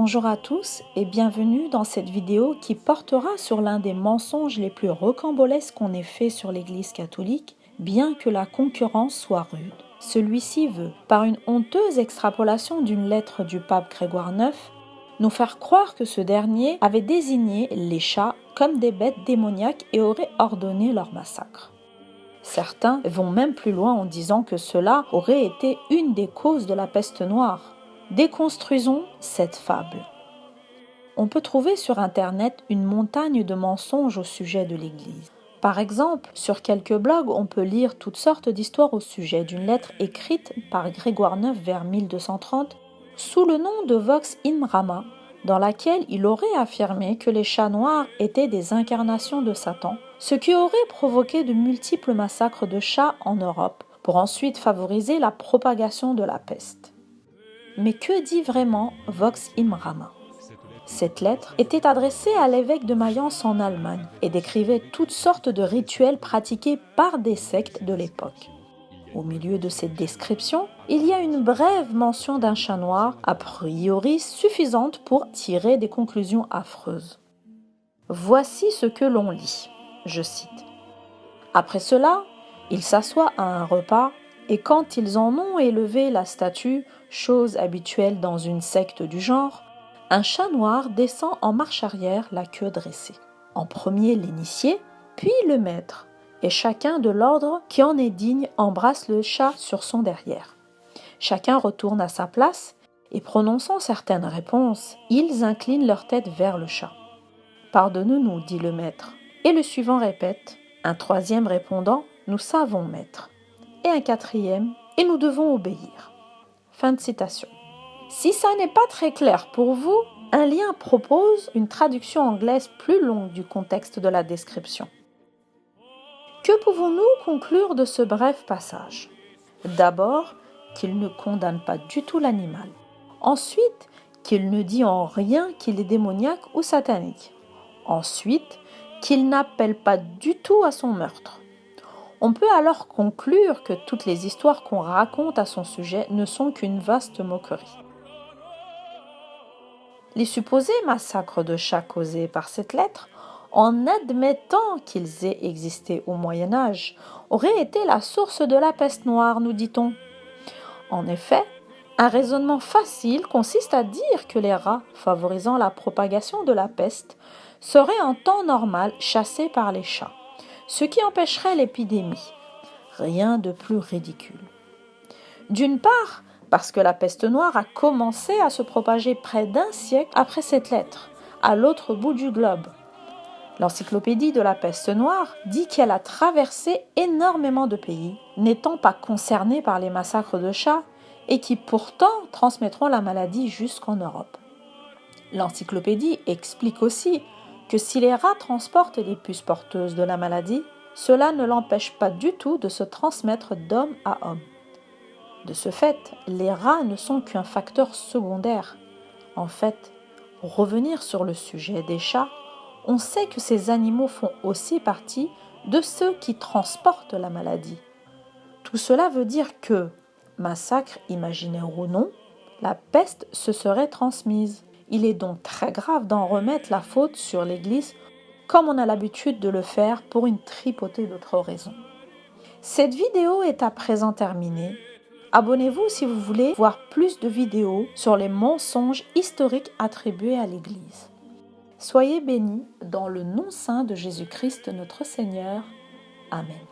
Bonjour à tous et bienvenue dans cette vidéo qui portera sur l'un des mensonges les plus rocambolesques qu'on ait fait sur l'Église catholique, bien que la concurrence soit rude. Celui-ci veut, par une honteuse extrapolation d'une lettre du pape Grégoire IX, nous faire croire que ce dernier avait désigné les chats comme des bêtes démoniaques et aurait ordonné leur massacre. Certains vont même plus loin en disant que cela aurait été une des causes de la peste noire. Déconstruisons cette fable. On peut trouver sur Internet une montagne de mensonges au sujet de l'Église. Par exemple, sur quelques blogs, on peut lire toutes sortes d'histoires au sujet d'une lettre écrite par Grégoire IX vers 1230 sous le nom de Vox in Rama, dans laquelle il aurait affirmé que les chats noirs étaient des incarnations de Satan, ce qui aurait provoqué de multiples massacres de chats en Europe, pour ensuite favoriser la propagation de la peste. Mais que dit vraiment Vox in Rama ? Cette lettre était adressée à l'évêque de Mayence en Allemagne et décrivait toutes sortes de rituels pratiqués par des sectes de l'époque. Au milieu de cette description, il y a une brève mention d'un chat noir, a priori suffisante pour tirer des conclusions affreuses. Voici ce que l'on lit, je cite. « Après cela, ils s'assoient à un repas et quand ils en ont élevé la statue, chose habituelle dans une secte du genre, un chat noir descend en marche arrière, la queue dressée. En premier l'initié, puis le maître, et chacun de l'ordre qui en est digne embrasse le chat sur son derrière. Chacun retourne à sa place, et prononçant certaines réponses, ils inclinent leur tête vers le chat. « Pardonne-nous, dit le maître. » Et le suivant répète, un troisième répondant, « Nous savons, maître. » Et un quatrième, « Et nous devons obéir. » Fin de citation. Si ça n'est pas très clair pour vous, un lien propose une traduction anglaise plus longue du contexte de la description. Que pouvons-nous conclure de ce bref passage ? D'abord, qu'il ne condamne pas du tout l'animal. Ensuite, qu'il ne dit en rien qu'il est démoniaque ou satanique. Ensuite, qu'il n'appelle pas du tout à son meurtre. On peut alors conclure que toutes les histoires qu'on raconte à son sujet ne sont qu'une vaste moquerie. Les supposés massacres de chats causés par cette lettre, en admettant qu'ils aient existé au Moyen-Âge, auraient été la source de la peste noire, nous dit-on. En effet, un raisonnement facile consiste à dire que les rats, favorisant la propagation de la peste, seraient en temps normal chassés par les chats, ce qui empêcherait l'épidémie. Rien de plus ridicule. D'une part, parce que la peste noire a commencé à se propager près d'un siècle après cette lettre, à l'autre bout du globe. L'encyclopédie de la peste noire dit qu'elle a traversé énormément de pays, n'étant pas concernée par les massacres de chats, et qui pourtant transmettront la maladie jusqu'en Europe. L'encyclopédie explique aussi que si les rats transportent les puces porteuses de la maladie, cela ne l'empêche pas du tout de se transmettre d'homme à homme. De ce fait, les rats ne sont qu'un facteur secondaire. En fait, pour revenir sur le sujet des chats, on sait que ces animaux font aussi partie de ceux qui transportent la maladie. Tout cela veut dire que, massacre imaginaire ou non, la peste se serait transmise. Il est donc très grave d'en remettre la faute sur l'Église, comme on a l'habitude de le faire pour une tripotée d'autres raisons. Cette vidéo est à présent terminée. Abonnez-vous si vous voulez voir plus de vidéos sur les mensonges historiques attribués à l'Église. Soyez bénis dans le nom saint de Jésus-Christ notre Seigneur. Amen.